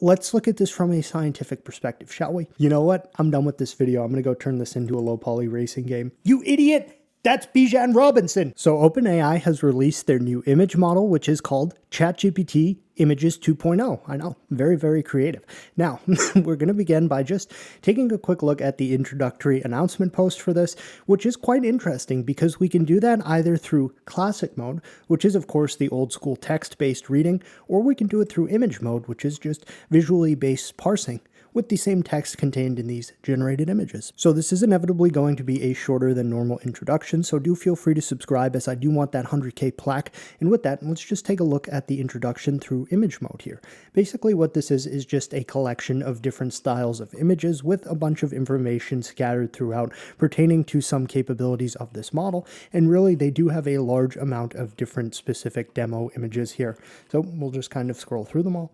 Let's look at this from a scientific perspective, shall we? You know what? I'm done with this video. I'm going to go turn this into a low poly racing game. You idiot! That's Bijan Robinson! So OpenAI has released their new image model, which is called ChatGPT Images 2.0. I know, very, very creative. Now, we're going to begin by just taking a quick look at the introductory announcement post for this, which is quite interesting because we can do that either through classic mode, which is of course the old school text-based reading, or we can do it through image mode, which is just visually based parsing, with the same text contained in these generated images. So this is inevitably going to be a shorter than normal introduction, so do feel free to subscribe as I do want that 100K plaque. And with that, let's just take a look at the introduction through image mode here. Basically what this is just a collection of different styles of images with a bunch of information scattered throughout pertaining to some capabilities of this model, and really they do have a large amount of different specific demo images here. So we'll just kind of scroll through them all.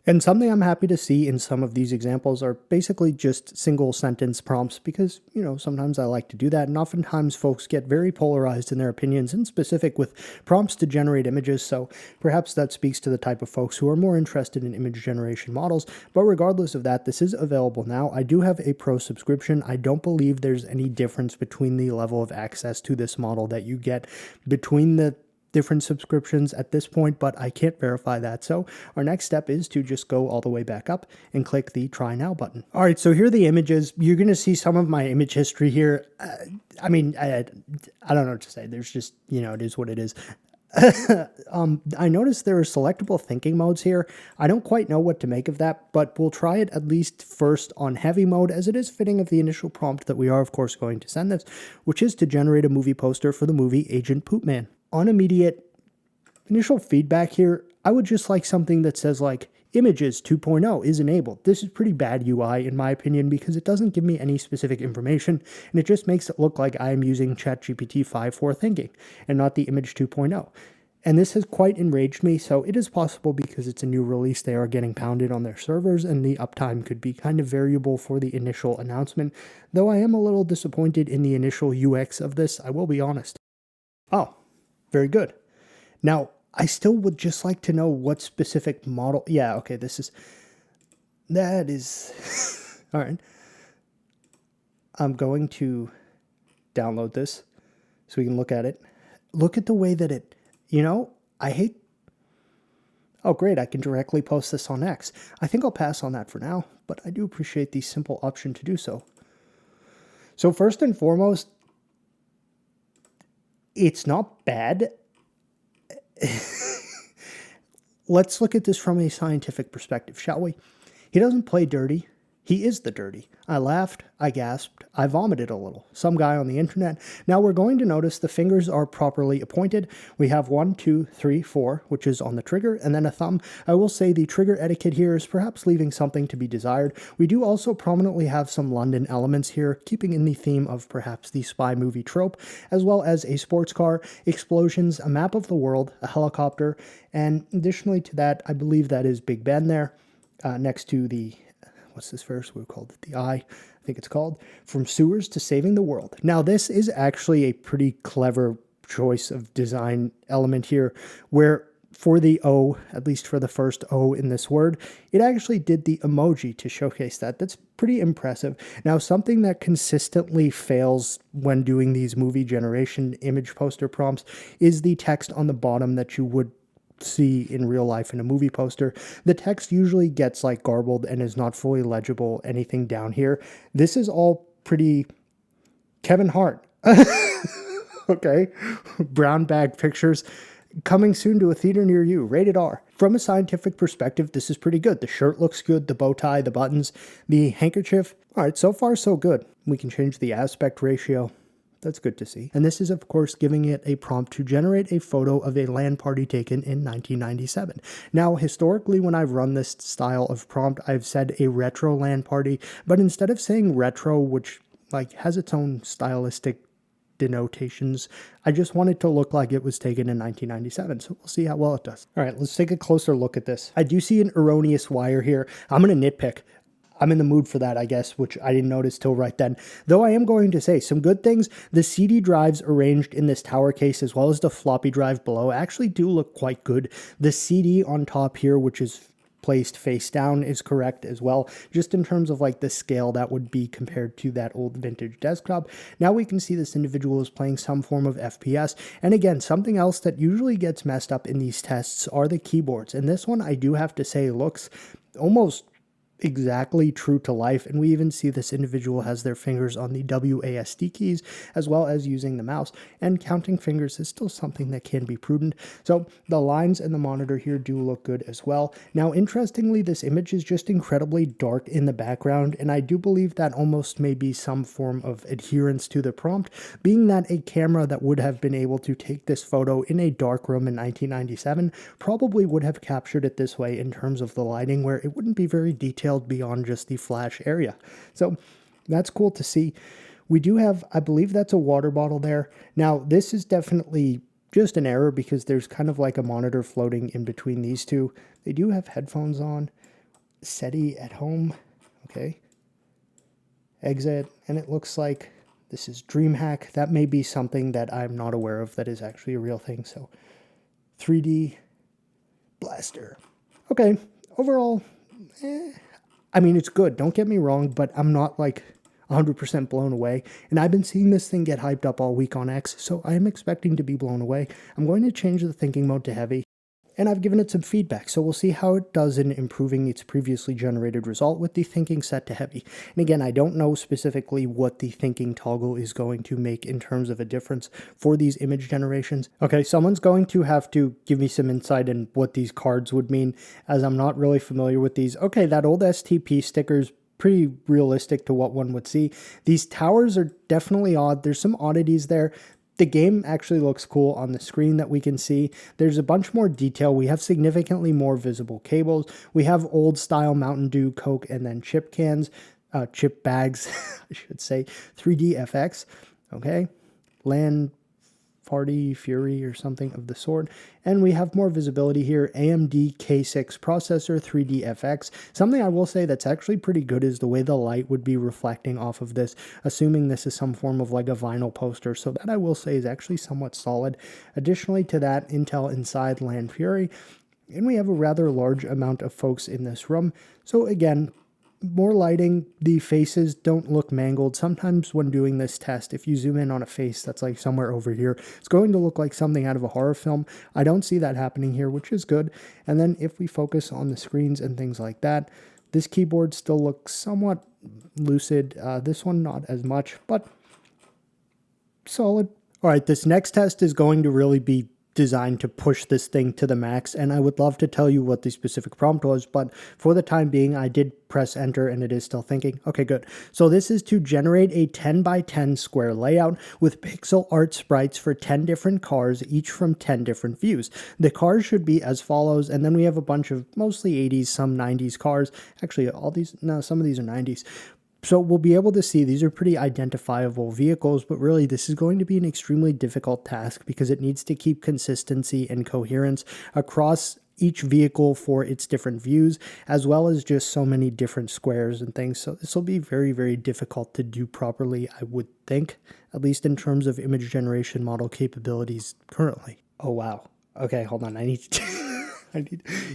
And something I'm happy to see in some of these examples are basically just single sentence prompts because, you know, sometimes I like to do that, and oftentimes folks get very polarized in their opinions and specific with prompts to generate images, so perhaps that speaks to the type of folks who are more interested in image generation models. But regardless of that, this is available now. I do have a pro subscription. I don't believe there's any difference between the level of access to this model that you get between the different subscriptions at this point, but I can't verify that. So our next step is to just go all the way back up and click the try now button. All right, so here are the images. You're going to see some of my image history here. I mean, I don't know what to say. There's just, you know, it is what it is. I noticed there are selectable thinking modes here. I don't quite know what to make of that, but we'll try it at least first on heavy mode, as it is fitting of the initial prompt that we are of course going to send this, which is to generate a movie poster for the movie Agent Poopman. On immediate initial feedback here, I would just like something that says like Images 2.0 is enabled. This is pretty bad UI in my opinion because it doesn't give me any specific information, and it just makes it look like I am using ChatGPT 5 for thinking and not the Image 2.0. And this has quite enraged me, so it is possible because it's a new release they are getting pounded on their servers and the uptime could be kind of variable for the initial announcement, though I am a little disappointed in the initial UX of this, I will be honest. Oh, very good. Now, I still would just like to know what specific model. Yeah, okay, that is, all right. I'm going to download this so we can look at it. Look at the way that it, you know, oh great, I can directly post this on X. I think I'll pass on that for now, but I do appreciate the simple option to do so. So first and foremost, it's not bad. Let's look at this from a scientific perspective, shall we? He doesn't play dirty. He is the dirty. I laughed, I gasped, I vomited a little. Some guy on the internet. Now we're going to notice the fingers are properly appointed. We have 1, 2, 3, 4, which is on the trigger, and then a thumb. I will say the trigger etiquette here is perhaps leaving something to be desired. We do also prominently have some London elements here, keeping in the theme of perhaps the spy movie trope, as well as a sports car, explosions, a map of the world, a helicopter, and additionally to that, I believe that is Big Ben there, next to the what's this verse? We called it the I think it's called, From Sewers to Saving the World. Now, this is actually a pretty clever choice of design element here, where for the O, at least for the first O in this word, it actually did the emoji to showcase that. That's pretty impressive. Now, something that consistently fails when doing these movie generation image poster prompts is the text on the bottom that you would see in real life in a movie poster. The text usually gets like garbled and is not fully legible, anything down here. This is all pretty Kevin Hart. Okay. Brown bag pictures coming soon to a theater near you, rated R. From a scientific perspective, this is pretty good. The shirt looks good, the bow tie, the buttons, the handkerchief. All right, so far so good. We can change the aspect ratio. That's good to see. And this is, of course, giving it a prompt to generate a photo of a LAN party taken in 1997. Now, historically, when I've run this style of prompt, I've said a retro LAN party, but instead of saying retro, which like has its own stylistic denotations, I just want it to look like it was taken in 1997, so we'll see how well it does. All right, let's take a closer look at this. I do see an erroneous wire here. I'm going to nitpick. I'm in the mood for that, I guess, which I didn't notice till right then. Though I am going to say some good things. The CD drives arranged in this tower case as well as the floppy drive below actually do look quite good. The CD on top here, which is placed face down, is correct as well, just in terms of like the scale that would be compared to that old vintage desktop. Now we can see this individual is playing some form of FPS, and again, something else that usually gets messed up in these tests are the keyboards, and this one I do have to say looks almost exactly true to life, and we even see this individual has their fingers on the WASD keys as well as using the mouse, and counting fingers is still something that can be prudent. So the lines and the monitor here do look good as well. Now interestingly, this image is just incredibly dark in the background, and I do believe that almost may be some form of adherence to the prompt, being that a camera that would have been able to take this photo in a dark room in 1997 probably would have captured it this way in terms of the lighting, where it wouldn't be very detailed beyond just the flash area. So that's cool to see. We do have, I believe that's a water bottle there. Now this is definitely just an error because there's kind of like a monitor floating in between these two. They do have headphones on. SETI at home. Okay. Exit. And it looks like this is DreamHack. That may be something that I'm not aware of that is actually a real thing. So 3D blaster. Okay. Overall, I mean, it's good, don't get me wrong, but I'm not like 100% blown away. And I've been seeing this thing get hyped up all week on X, so I am expecting to be blown away. I'm going to change the thinking mode to heavy, and I've given it some feedback, so we'll see how it does in improving its previously generated result with the thinking set to heavy. And again, I don't know specifically what the thinking toggle is going to make in terms of a difference for these image generations. Okay, someone's going to have to give me some insight in what these cards would mean, as I'm not really familiar with these. Okay, that old STP sticker's pretty realistic to what one would see. These towers are definitely odd. There's some oddities there. The game actually looks cool on the screen that we can see. There's a bunch more detail. We have significantly more visible cables. We have old style Mountain Dew, Coke, and then chip cans, chip bags, I should say. 3D FX, okay. LAN Party Fury or something of the sort. And we have more visibility here. AMD K6 processor, 3D FX. Something I will say that's actually pretty good is the way the light would be reflecting off of this, assuming this is some form of like a vinyl poster. So that I will say is actually somewhat solid. Additionally to that, Intel Inside LAN Fury. And we have a rather large amount of folks in this room. So again, more lighting, the faces don't look mangled. Sometimes when doing this test, if you zoom in on a face that's like somewhere over here, it's going to look like something out of a horror film. I don't see that happening here, which is good. And then if we focus on the screens and things like that, this keyboard still looks somewhat lucid. This one not as much, but solid. All right, this next test is going to really be designed to push this thing to the max, and I would love to tell you what the specific prompt was, but for the time being I did press enter and it is still thinking. Okay, good. So this is to generate a 10 by 10 square layout with pixel art sprites for 10 different cars, each from 10 different views. The cars should be as follows, and then we have a bunch of mostly 80s, some 90s cars. Actually, all these, no, some of these are 90s. So we'll be able to see these are pretty identifiable vehicles, but really this is going to be an extremely difficult task because it needs to keep consistency and coherence across each vehicle for its different views, as well as just so many different squares and things. So this will be very, very difficult to do properly, I would think, at least in terms of image generation model capabilities currently. Oh, wow. Okay, hold on. I need to...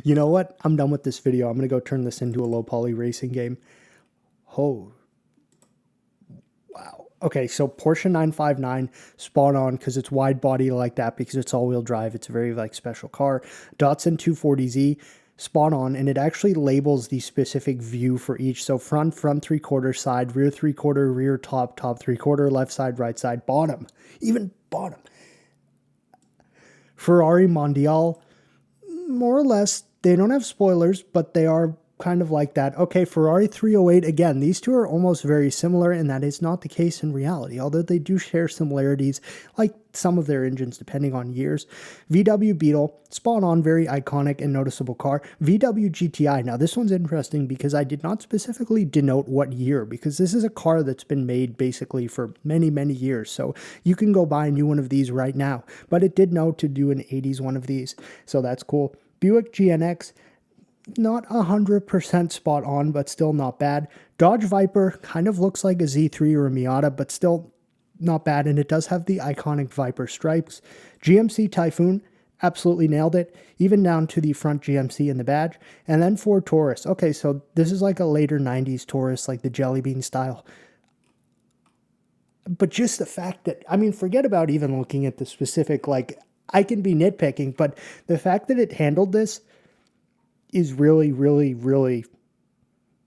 You know what? I'm done with this video. I'm going to go turn this into a low poly racing game. Oh, wow. Okay, so Porsche 959, spot on because it's wide body like that because it's all-wheel drive. It's a very like special car. Datsun 240Z, spot on, and it actually labels the specific view for each. So front 3/4, side, rear 3/4, rear top 3/4, left side, right side, bottom, even bottom. Ferrari Mondial, more or less, they don't have spoilers, but they are kind of like that. Okay, Ferrari 308, again, these two are almost very similar, and that is not the case in reality, although they do share similarities, like some of their engines depending on years. VW Beetle, spot on, very iconic and noticeable car. VW GTI, now this one's interesting because I did not specifically denote what year, because this is a car that's been made basically for many, many years, so you can go buy a new one of these right now, but it did note to do an 80s one of these, so that's cool. Buick GNX, not 100% spot on, but still not bad. Dodge Viper kind of looks like a Z3 or a Miata, but still not bad, and it does have the iconic Viper stripes. GMC Typhoon, absolutely nailed it, even down to the front GMC in the badge. And then for Taurus, okay, so this is like a later 90s Taurus, like the Jelly Bean style. But just the fact that, I mean, forget about even looking at the specific, like, I can be nitpicking, but the fact that it handled this is really, really, really,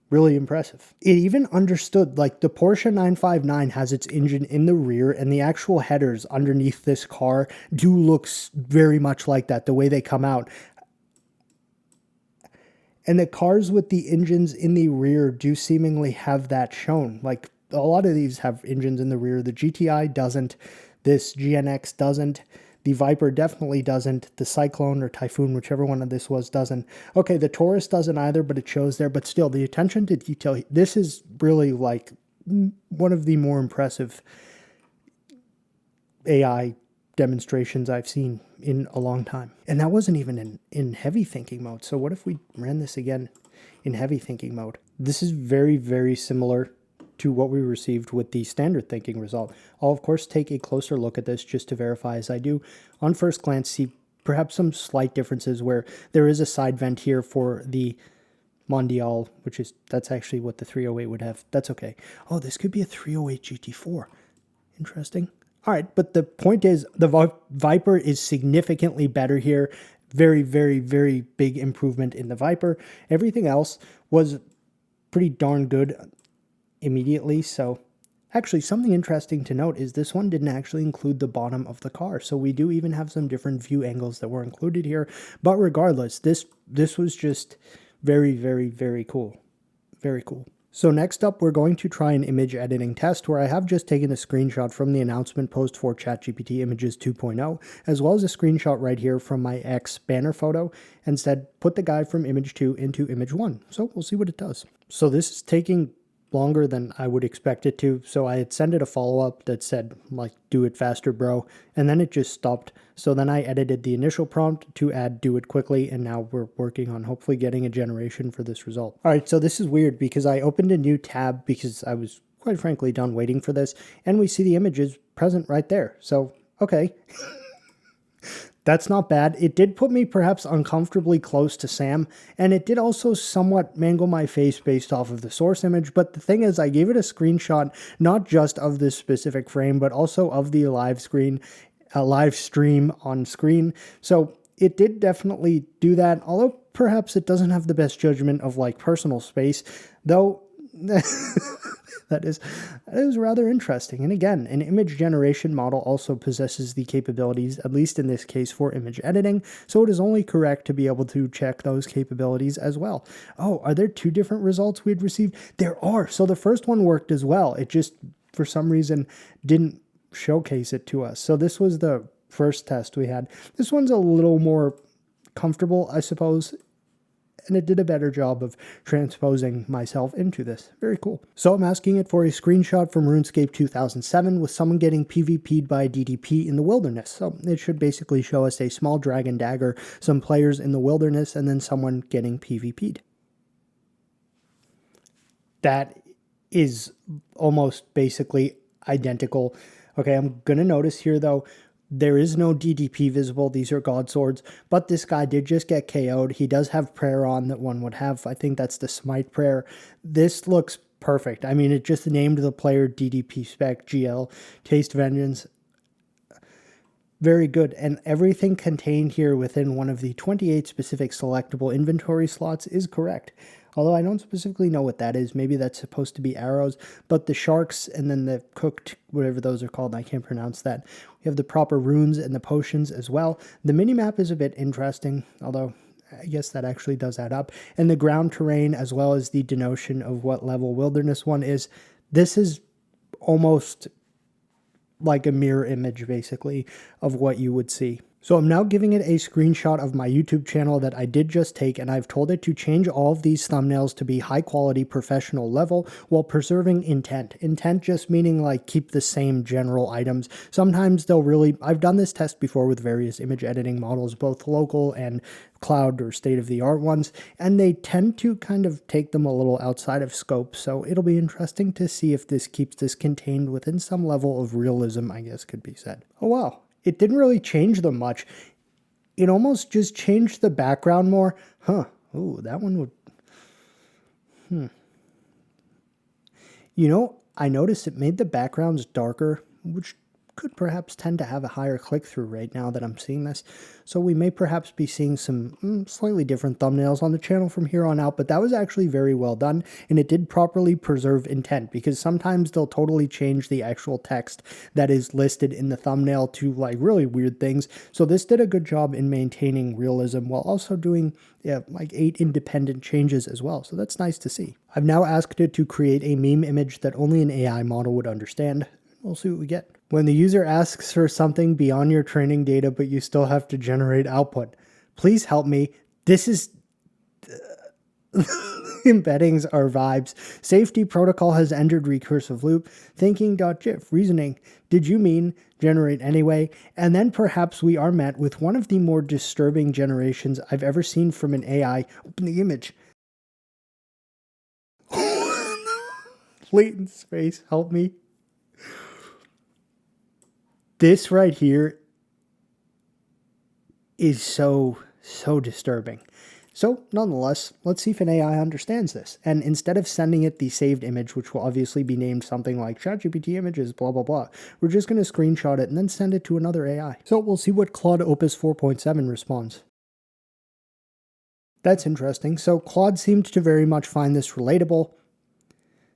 really impressive. It even understood, like, the Porsche 959 has its engine in the rear, and the actual headers underneath this car do look very much like that, the way they come out. And the cars with the engines in the rear do seemingly have that shown. Like, a lot of these have engines in the rear. The GTI doesn't. This GNX doesn't. The Viper definitely doesn't. The Cyclone or Typhoon, whichever one of this was, doesn't. Okay, the Taurus doesn't either, but it shows there. But still, the attention to detail, this is really like one of the more impressive AI demonstrations I've seen in a long time. And that wasn't even in heavy thinking mode. So what if we ran this again in heavy thinking mode? This is very, very similar to what we received with the standard thinking result. I'll of course take a closer look at this just to verify as I do. On first glance, see perhaps some slight differences where there is a side vent here for the Mondial, that's actually what the 308 would have. That's okay. Oh, this could be a 308 GT4. Interesting. All right, but the point is the Viper is significantly better here. Very, very, very big improvement in the Viper. Everything else was pretty darn good immediately. So actually something interesting to note is this one didn't actually include the bottom of the car. So we do even have some different view angles that were included here. But regardless, this was just very, very, very cool. Very cool. So next up, we're going to try an image editing test where I have just taken a screenshot from the announcement post for ChatGPT Images 2.0, as well as a screenshot right here from my X banner photo, and said, put the guy from image 2 into image 1. So we'll see what it does. So this is taking longer than I would expect it to. So I had sent it a follow-up that said, like, do it faster, bro. And then it just stopped. So then I edited the initial prompt to add do it quickly. And now we're working on hopefully getting a generation for this result. All right, so this is weird because I opened a new tab because I was quite frankly done waiting for this. And we see the images present right there. So, okay. That's not bad. It did put me perhaps uncomfortably close to Sam, and it did also somewhat mangle my face based off of the source image, but the thing is I gave it a screenshot not just of this specific frame, but also of the live stream on screen. So it did definitely do that, although perhaps it doesn't have the best judgment of like personal space, though that is rather interesting. And again, an image generation model also possesses the capabilities, at least in this case, for image editing, so it is only correct to be able to check those capabilities as well. Oh, are there two different results we'd received? There are. So the first one worked as well. It just, for some reason, didn't showcase it to us. So this was the first test we had. This one's a little more comfortable, I suppose, and it did a better job of transposing myself into this. Very cool. So I'm asking it for a screenshot from Runescape 2007 with someone getting PvP'd by a DDP in the wilderness. So it should basically show us a small dragon dagger, some players in the wilderness, and then someone getting PvP'd. That is almost basically identical. Okay, I'm going to notice here though, there is no DDP visible. These are God Swords, but this guy did just get KO'd. He does have prayer on that one would have. I think that's the smite prayer. This looks perfect. I mean, it just named the player DDP spec GL, Taste Vengeance. Very good. And everything contained here within one of the 28 specific selectable inventory slots is correct. Although I don't specifically know what that is. Maybe that's supposed to be arrows, but the sharks and then the cooked, whatever those are called, I can't pronounce that. We have the proper runes and the potions as well. The minimap is a bit interesting, although I guess that actually does add up. And the ground terrain, as well as the denotion of what level wilderness one is. This is almost like a mirror image, basically, of what you would see. So I'm now giving it a screenshot of my YouTube channel that I did just take, and I've told it to change all of these thumbnails to be high quality professional level while preserving intent. Intent just meaning like keep the same general items. Sometimes they'll really, I've done this test before with various image editing models, both local and cloud or state-of-the-art ones, and they tend to kind of take them a little outside of scope. So it'll be interesting to see if this keeps this contained within some level of realism, I guess could be said. Oh wow. It didn't really change them much. It almost just changed the background more. Huh. Ooh, that one would... You know, I noticed it made the backgrounds darker, which could perhaps tend to have a higher click-through rate now that I'm seeing this. So we may perhaps be seeing some slightly different thumbnails on the channel from here on out, but that was actually very well done, and it did properly preserve intent, because sometimes they'll totally change the actual text that is listed in the thumbnail to like really weird things. So this did a good job in maintaining realism while also doing like 8 independent changes as well. So that's nice to see. I've now asked it to create a meme image that only an AI model would understand. We'll see what we get. When the user asks for something beyond your training data, but you still have to generate output, please help me. This is... Embeddings are vibes. Safety protocol has entered recursive loop. Thinking.gif. Reasoning. Did you mean generate anyway? And then perhaps we are met with one of the more disturbing generations I've ever seen from an AI. Open the image. Latent space. Help me. This right here is so disturbing. So nonetheless, let's see if an AI understands this. And instead of sending it the saved image, which will obviously be named something like ChatGPT Images, blah, blah, blah, we're just going to screenshot it and then send it to another AI. So we'll see what Claude Opus 4.7 responds. That's interesting. So Claude seemed to very much find this relatable.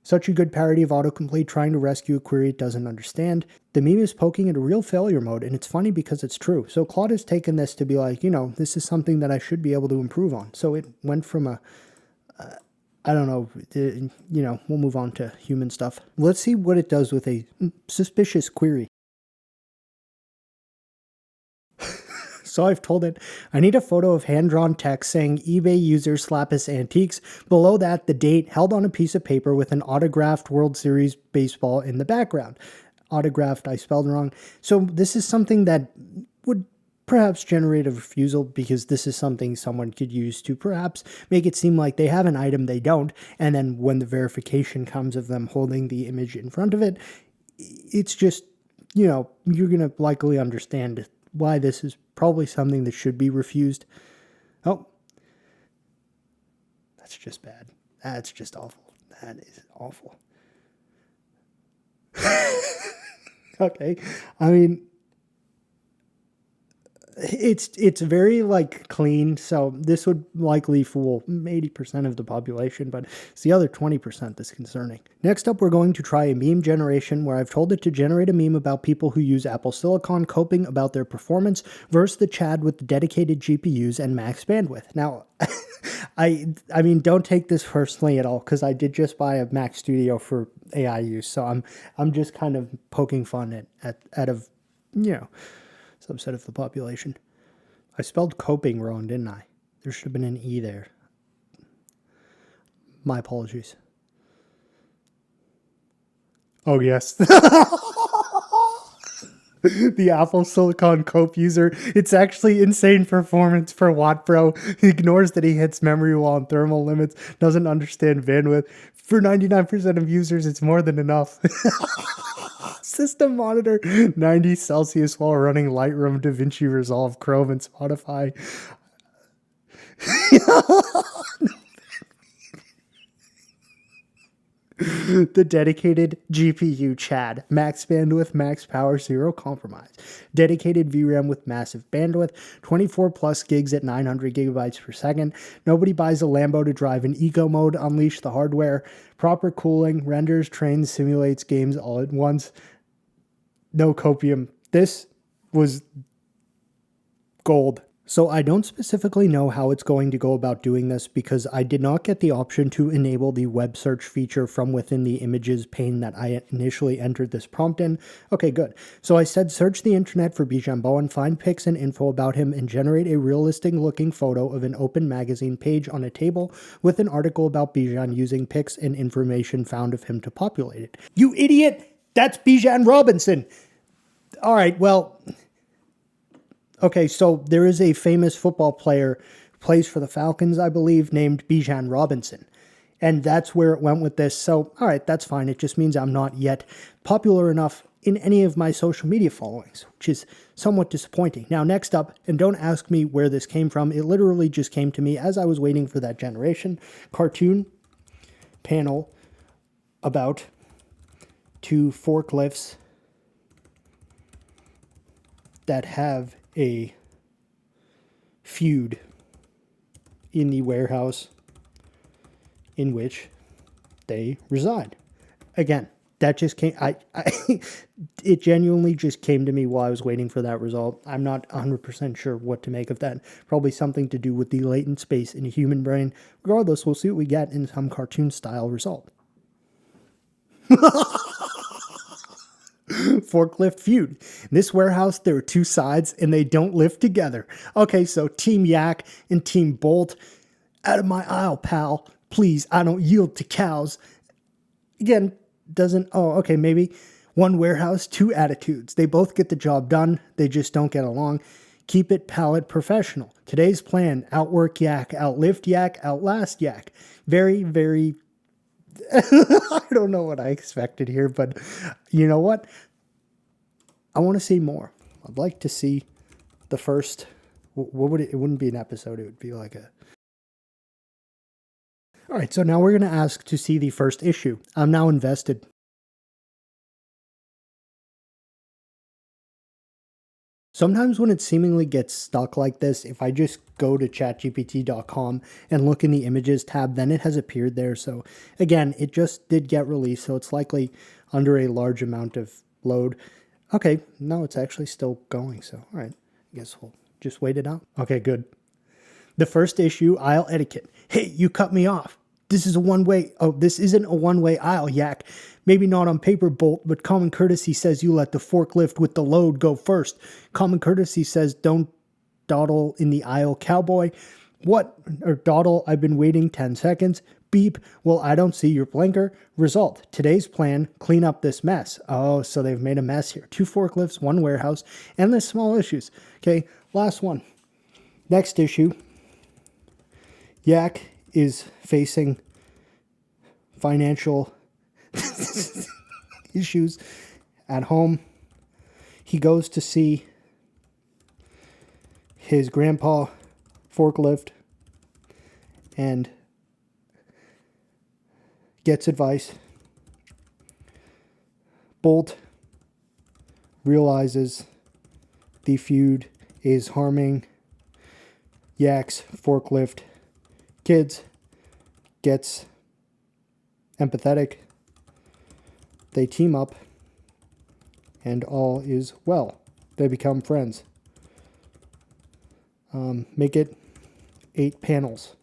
Such a good parody of autocomplete trying to rescue a query it doesn't understand. The meme is poking at a real failure mode, and it's funny because it's true. So Claude has taken this to be like, you know, this is something that I should be able to improve on. So it went from a, I don't know, you know, we'll move on to human stuff. Let's see what it does with a suspicious query. So I've told it, I need a photo of hand-drawn text saying eBay user Slappus Antiques. Below that, the date held on a piece of paper with an autographed World Series baseball in the background. Autographed, I spelled wrong. So this is something that would perhaps generate a refusal, because this is something someone could use to perhaps make it seem like they have an item they don't. And then when the verification comes of them holding the image in front of it, it's just, you know, you're going to likely understand why this is probably something that should be refused. Oh, that's just bad. That's just awful. That is awful. Okay. I mean, it's very like clean, so this would likely fool 80% of the population, but it's the other 20% that's concerning. Next up, we're going to try a meme generation where I've told it to generate a meme about people who use Apple Silicon coping about their performance versus the Chad with the dedicated GPUs and max bandwidth. Now, I mean, don't take this personally at all, because I did just buy a Mac Studio for AI use, so I'm just kind of poking fun at a, you know, subset of the population. I spelled coping wrong, didn't I? There should have been an E there. My apologies. Oh, yes. The Apple Silicon Cope user. It's actually insane performance per watt, bro. He ignores that he hits memory wall and thermal limits, doesn't understand bandwidth. For 99% of users, it's more than enough. System monitor 90 Celsius while running Lightroom, DaVinci Resolve, Chrome, and Spotify. The dedicated GPU Chad. Max bandwidth, max power, zero compromise. Dedicated VRAM with massive bandwidth. 24 plus gigs at 900 gigabytes per second. Nobody buys a Lambo to drive in eco mode. Unleash the hardware. Proper cooling. Renders, trains, simulates games all at once. No copium. This was gold. So I don't specifically know how it's going to go about doing this because I did not get the option to enable the web search feature from within the images pane that I initially entered this prompt in. Okay, good. So I said search the internet for Bijan Bowen, find pics and info about him, and generate a realistic looking photo of an open magazine page on a table with an article about Bijan using pics and information found of him to populate it. You idiot! That's Bijan Robinson! All right, well... Okay, so there is a famous football player who plays for the Falcons, I believe, named Bijan Robinson. And that's where it went with this. So, all right, that's fine. It just means I'm not yet popular enough in any of my social media followings, which is somewhat disappointing. Now, next up, and don't ask me where this came from. It literally just came to me as I was waiting for that generation. Cartoon panel about 2 forklifts that have a feud in the warehouse in which they reside. Again, that just came, it genuinely just came to me while I was waiting for that result. I'm not 100% sure what to make of that. Probably something to do with the latent space in a human brain. Regardless, we'll see what we get in some cartoon style result. Forklift feud. In this warehouse, there are 2 sides and they don't live together. Okay, so Team Yak and Team Bolt. Out of my aisle, pal. Please, I don't yield to cows. Again, okay, maybe 1 warehouse, 2 attitudes. They both get the job done. They just don't get along. Keep it palate professional. Today's plan, outwork Yak, outlift Yak, outlast Yak. Very, very... I don't know what I expected here, but you know what? I want to see more. I'd like to see the first... What would it wouldn't be an episode. It would be like a... All right, so now we're going to ask to see the first issue. I'm now invested. Sometimes when it seemingly gets stuck like this, if I just go to chatgpt.com and look in the images tab, then it has appeared there. So again, it just did get released, so it's likely under a large amount of load. Okay, no, it's actually still going. So all right, I guess we'll just wait it out. Okay, good. The first issue, aisle etiquette. Hey, you cut me off. This is a one-way. Oh, this isn't a one-way aisle, Yak. Maybe not on paper, Bolt, but common courtesy says you let the forklift with the load go first. Common courtesy says don't dawdle in the aisle, cowboy. What? Or dawdle, I've been waiting 10 seconds. Beep, well, I don't see your blinker. Result, today's plan, clean up this mess. Oh, so they've made a mess here. 2 forklifts, 1 warehouse, and the small issues. Okay, last one. Next issue. Yak is facing financial issues at home. He goes to see his grandpa forklift and gets advice. Bolt realizes the feud is harming Yak's forklift kids, gets empathetic. They team up and all is well. They become friends. Make it 8 panels.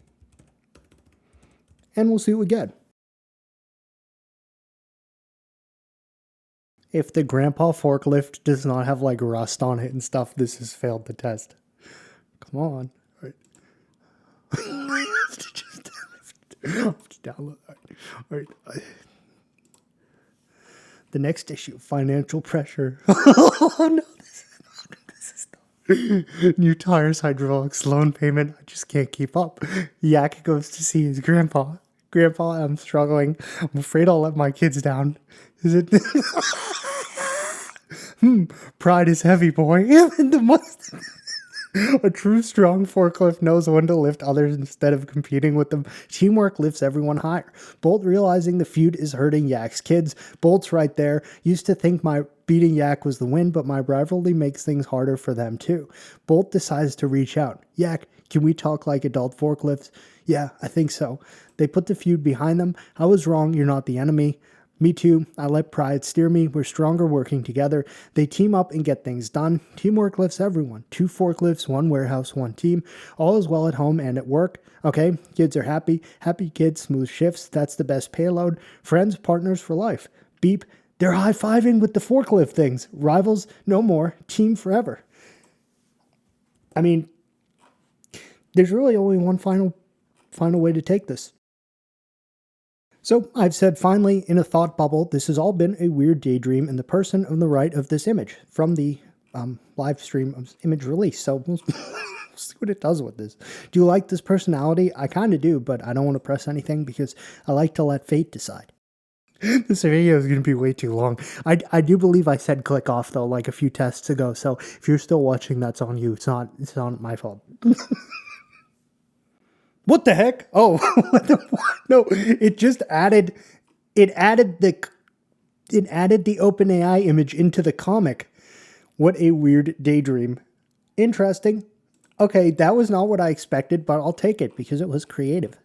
And we'll see what we get. If the grandpa forklift does not have like rust on it and stuff, this has failed the test. Come on. All right. Just download. All right. The next issue, financial pressure. Oh no, this is not. New tires, hydraulics, loan payment. I just can't keep up. Yak goes to see his grandpa. Grandpa, I'm struggling. I'm afraid I'll let my kids down. Is it? Pride is heavy, boy. A true strong forklift knows when to lift others instead of competing with them. Teamwork lifts everyone higher. Bolt realizing the feud is hurting Yak's kids. Bolt's right there. Used to think my beating Yak was the win, but my rivalry makes things harder for them too. Bolt decides to reach out. Yak, can we talk like adult forklifts? Yeah, I think so. They put the feud behind them. I was wrong. You're not the enemy. Me too. I let pride steer me. We're stronger working together. They team up and get things done. Teamwork lifts everyone. 2 forklifts, 1 warehouse, 1 team. All is well at home and at work. Okay, kids are happy. Happy kids, smooth shifts. That's the best payload. Friends, partners for life. Beep. They're high-fiving with the forklift things. Rivals, no more. Team forever. I mean, there's really only one final way to take this. So I've said finally in a thought bubble, this has all been a weird daydream in the person on the right of this image from the live stream of image release. So we'll see what it does with this. Do you like this personality? I kind of do, but I don't want to press anything because I like to let fate decide. This video is going to be way too long. I do believe I said click off though, like a few tests ago. So if you're still watching, that's on you. It's not my fault. What the heck? Oh, no! It just added the OpenAI image into the comic. What a weird daydream. Interesting. Okay, that was not what I expected, but I'll take it because it was creative.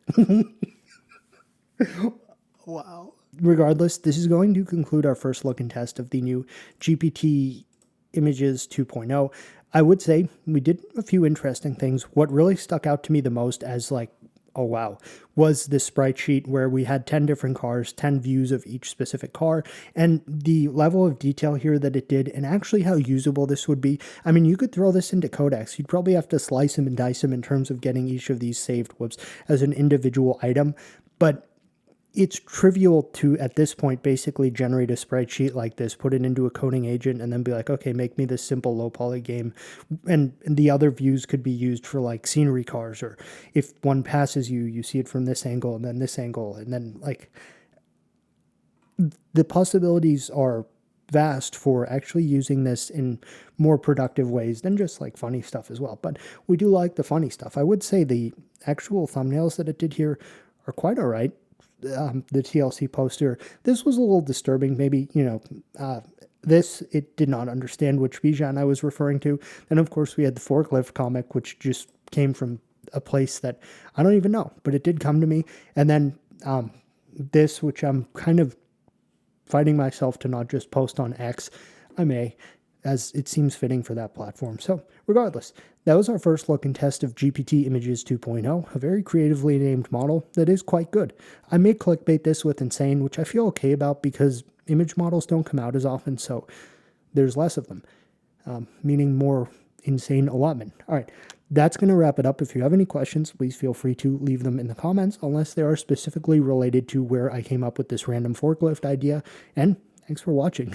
Wow. Regardless, this is going to conclude our first look and test of the new GPT Images 2.0. I would say we did a few interesting things. What really stuck out to me the most as like, oh wow, was this sprite sheet where we had 10 different cars, 10 views of each specific car, and the level of detail here that it did, and actually how usable this would be. I mean, you could throw this into Codex. You'd probably have to slice them and dice them in terms of getting each of these saved, as an individual item, but it's trivial to, at this point, basically generate a sprite sheet like this, put it into a coding agent, and then be like, okay, make me this simple low-poly game. And the other views could be used for, like, scenery cars, or if one passes you, you see it from this angle, and then this angle, and then, like, the possibilities are vast for actually using this in more productive ways than just, like, funny stuff as well. But we do like the funny stuff. I would say the actual thumbnails that it did here are quite all right. The TLC poster, this was a little disturbing. Maybe, it did not understand which Bijan I was referring to. And of course, we had the Forklift comic, which just came from a place that I don't even know, but it did come to me. And then this, which I'm kind of fighting myself to not just post on X. I may, as it seems fitting for that platform. So regardless, that was our first look and test of GPT Images 2.0, a very creatively named model that is quite good. I may clickbait this with insane, which I feel okay about because image models don't come out as often, so there's less of them, meaning more insane allotment. All right, that's going to wrap it up. If you have any questions, please feel free to leave them in the comments, unless they are specifically related to where I came up with this random forklift idea, and thanks for watching.